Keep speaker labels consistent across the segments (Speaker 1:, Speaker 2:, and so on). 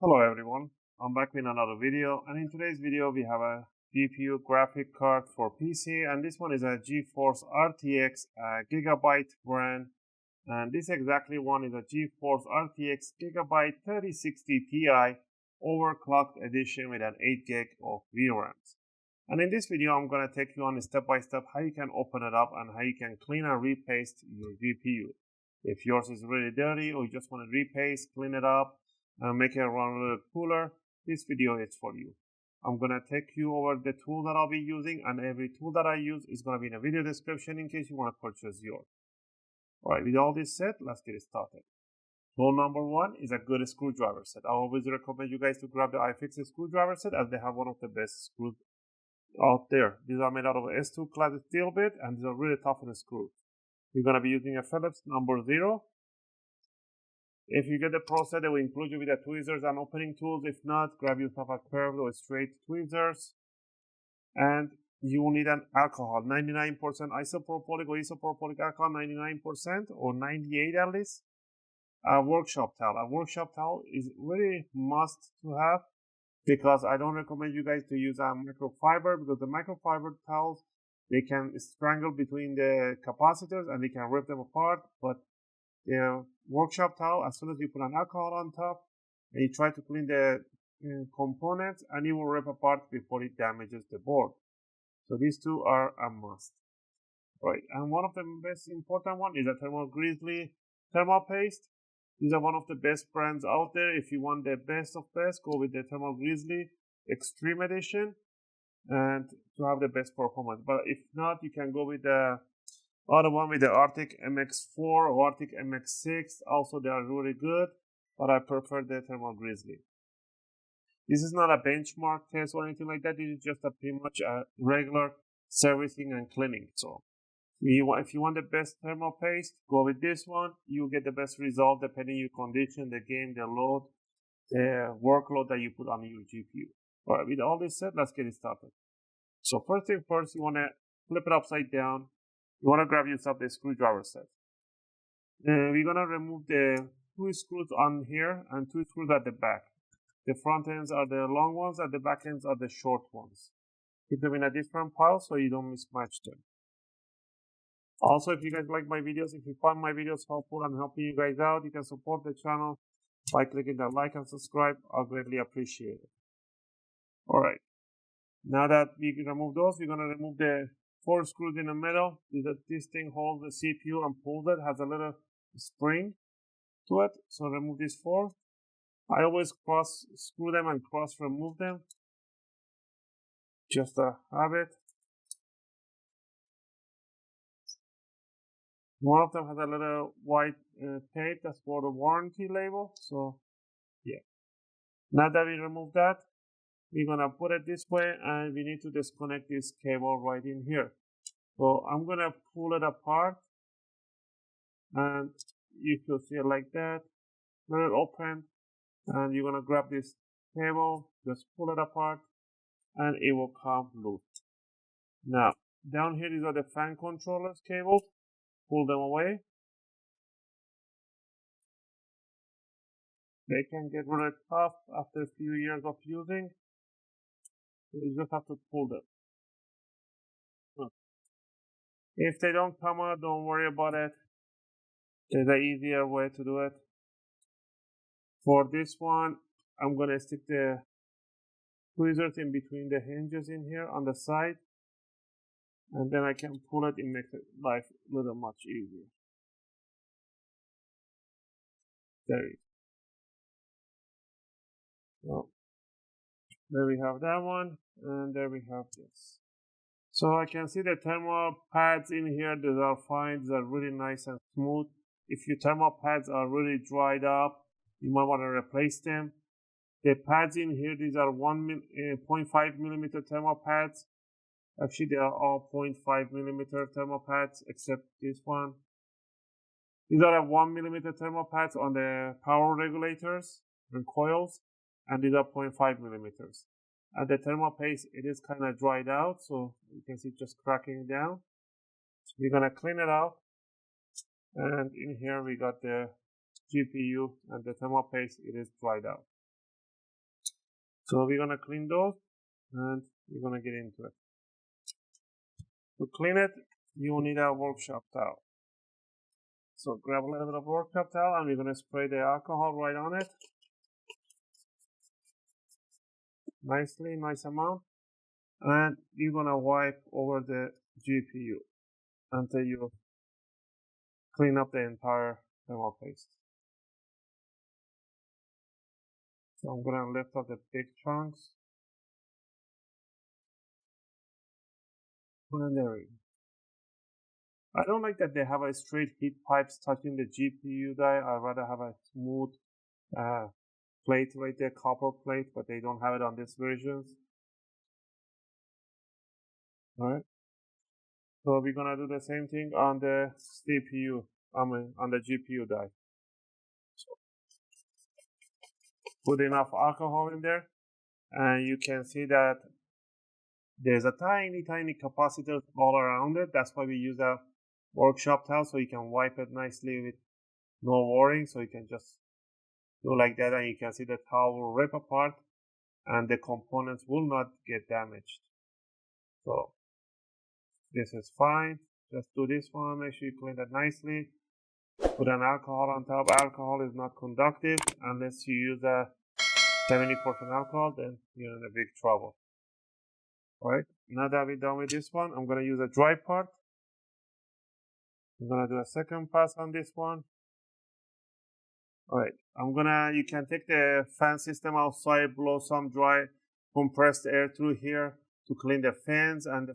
Speaker 1: Hello everyone, I'm back with another video, and in today's video we have a GPU graphic card for PC, and this one is a GeForce RTX Gigabyte brand, and this exactly one is a GeForce RTX Gigabyte 3060Ti overclocked edition with an 8GB of VRAMs. And in this video I'm going to take you on step by step how you can open it up and how you can clean and repaste your GPU. If yours is really dirty or you just want to repaste, clean it up, and make it run a little cooler, this video is for you. I'm going to take you over the tool that I'll be using, and every tool that I use is going to be in the video description in case you want to purchase yours. Alright, with all this said, let's get started. Tool number one is a good screwdriver set. I always recommend you guys to grab the iFixit screwdriver set, as they have one of the best screws out there. These are made out of S2 class steel bit, and these are really tough on the screws. You're going to be using a Phillips number 0. If you get the Pro set, they will include you with the tweezers and opening tools. If not, grab yourself a curved or straight tweezers. And you will need an alcohol, 99% isopropylic or isopropylic alcohol, 99% or 98 at least. A workshop towel. A workshop towel is really must to have, because I don't recommend you guys to use a microfiber, because the microfiber towels, they can strangle between the capacitors and they can rip them apart. But the workshop towel, as soon as you put an alcohol on top and you try to clean the components, and it will rip apart before it damages the board. So these two are a must. Right, and one of the best important one is a Thermal Grizzly thermal paste. These are one of the best brands out there. If you want the best of best, go with the Thermal Grizzly Extreme Edition and to have the best performance. But if not, you can go with the other one with the RTX MX4 or RTX MX6. Also, they are really good, but I prefer the Thermal Grizzly. This is not a benchmark test or anything like that. This is just a pretty much a regular servicing and cleaning. So if you want the best thermal paste, go with this one. You get the best result depending on your condition, the game, the load, the workload that you put on your GPU. All right, with all this said, let's get it started. So first thing first, you want to flip it upside down. You want to grab yourself the screwdriver set. We're going to remove the 2 screws on here and 2 screws at the back. The front ends are the long ones and the back ends are the short ones. Keep them in a different pile so you don't mismatch them. Also, if you guys like my videos, if you find my videos helpful and helping you guys out, you can support the channel by clicking the like and subscribe. I'll greatly appreciate it. Alright, now that we remove those, we're going to remove the 4 screws in the middle. This thing holds the CPU and pulls it, has a little spring to it. So remove these 4. I always cross screw them and cross remove them, just a habit. One of them has a little white tape that's for the warranty label. So yeah, now that we remove that, we're gonna put it this way, and we need to disconnect this cable right in here. So I'm gonna pull it apart, and you can see it like that. Let it open, and you're gonna grab this cable, just pull it apart, and it will come loose. Now down here, these are the fan controllers cables. Pull them away. They can get really tough after a few years of using. You just have to pull them. If they don't come out, don't worry about it. There's an easier way to do it. For this one, I'm going to stick the tweezers in between the hinges in here on the side. And then I can pull it. It makes life a little much easier. There it is. So there we have that one, and there we have this. So I can see the thermal pads in here. These are fine. These are really nice and smooth. If your thermal pads are really dried up, you might want to replace them. The pads in here, these are 0.5 millimeter thermal pads. Actually, they are all 0.5 millimeter thermal pads except this one. These are 1 millimeter thermal pads on the power regulators and coils, and these are 0.5 millimeters. And the thermal paste, it is kind of dried out, so you can see just cracking down. We're gonna clean it out, and in here we got the GPU and the thermal paste. It is dried out. So we're gonna clean those, and we're gonna get into it. To clean it, you will need a workshop towel. So grab a little bit of workshop towel, and we're gonna spray the alcohol right on it. Nicely, nice amount. And you're gonna wipe over the GPU until you clean up the entire thermal paste. So I'm gonna lift up the big chunks. And there we go. I don't like that they have a straight heat pipes touching the GPU die. I'd rather have a smooth plate right there, copper plate, but they don't have it on this versions. Alright. So we're gonna do the same thing on the CPU, on the GPU die. So put enough alcohol in there, and you can see that there's a tiny capacitor all around it. That's why we use a workshop towel, so you can wipe it nicely with no worrying. So you can just do like that, and you can see the towel will rip apart and the components will not get damaged. So this is fine. Just do this one, make sure you clean it nicely. Put an alcohol on top. Alcohol is not conductive unless you use a 70% alcohol, then you're in a big trouble. Alright, now that we're done with this one, I'm gonna use a dry part. I'm gonna do a second pass on this one. Alright, you can take the fan system outside, blow some dry compressed air through here to clean the fans and the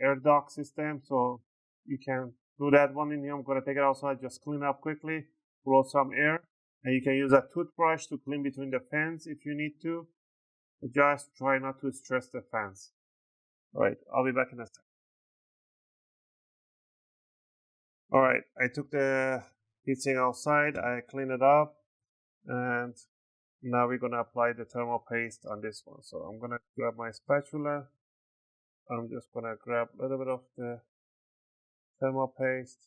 Speaker 1: air duct system. So you can do that one in here. I'm gonna take it outside, just clean up quickly, blow some air, and you can use a toothbrush to clean between the fans if you need to. Just try not to stress the fans. Alright, I'll be back in a second. Alright, I took the heatsink outside, I cleaned it up, and now we're gonna apply the thermal paste on this one. So I'm gonna grab my spatula. I'm just gonna grab a little bit of the thermal paste.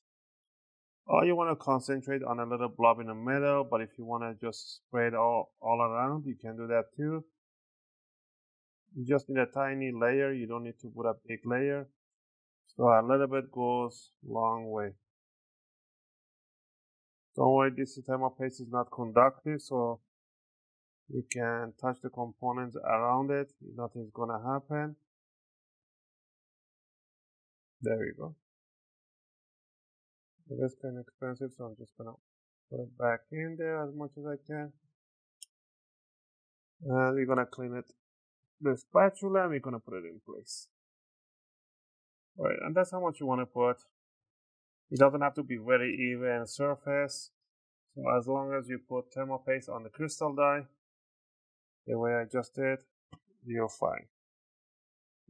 Speaker 1: You want to concentrate on a little blob in the middle, but if you want to just spray it all around, you can do that too. You just need a tiny layer. You don't need to put a big layer. So a little bit goes a long way. Don't worry, this thermal paste is not conductive, so you can touch the components around it. Nothing's gonna happen. There you go. It is kind of expensive, so I'm just gonna put it back in there as much as I can. And we're gonna clean it. The spatula, and we're gonna put it in place. Alright, and that's how much you want to put. It doesn't have to be very even surface. So as long as you put thermal paste on the crystal die, the way I just did, you're fine.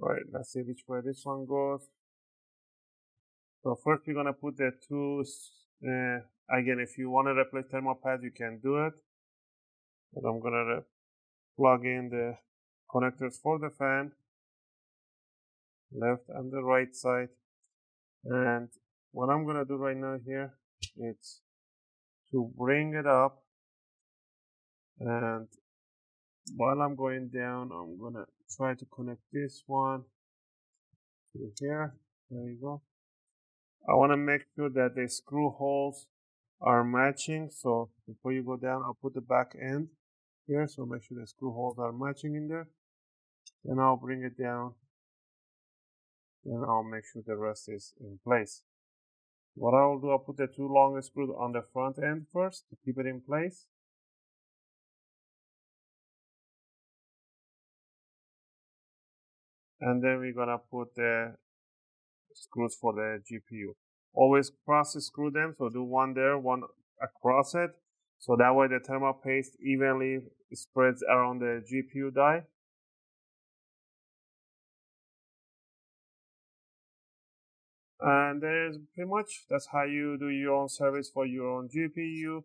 Speaker 1: Alright, let's see which way this one goes. So first we're gonna put the two, again, if you want to replace thermal pads, you can do it. But I'm gonna plug in the connectors for the fan, left and the right side. And what I'm gonna do right now here is to bring it up, and while I'm going down, I'm gonna try to connect this one to here. There you go. I want to make sure that the screw holes are matching. So before you go down, I'll put the back end here, so make sure the screw holes are matching in there. Then I'll bring it down, and I'll make sure the rest is in place. What I'll do, I'll put the two longest screws on the front end first to keep it in place. And then we're gonna put the screws for the GPU. Always cross screw them, so do one there, one across it, so that way the thermal paste evenly spreads around the GPU die. And there's pretty much, that's how you do your own service for your own GPU.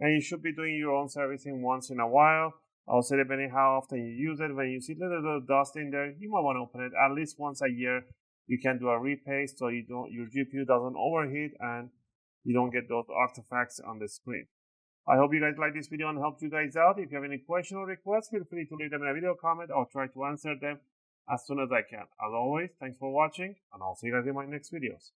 Speaker 1: And you should be doing your own servicing once in a while. I'll say depending how often you use it. When you see a little dust in there, you might want to open it at least once a year you can do a repaste so your GPU doesn't overheat and you don't get those artifacts on the screen. I hope you guys like this video and helped you guys out. If you have any question or requests, feel free to leave them in a video comment. I'll try to answer them as soon as I can. As always, thanks for watching, and I'll see you guys in my next videos.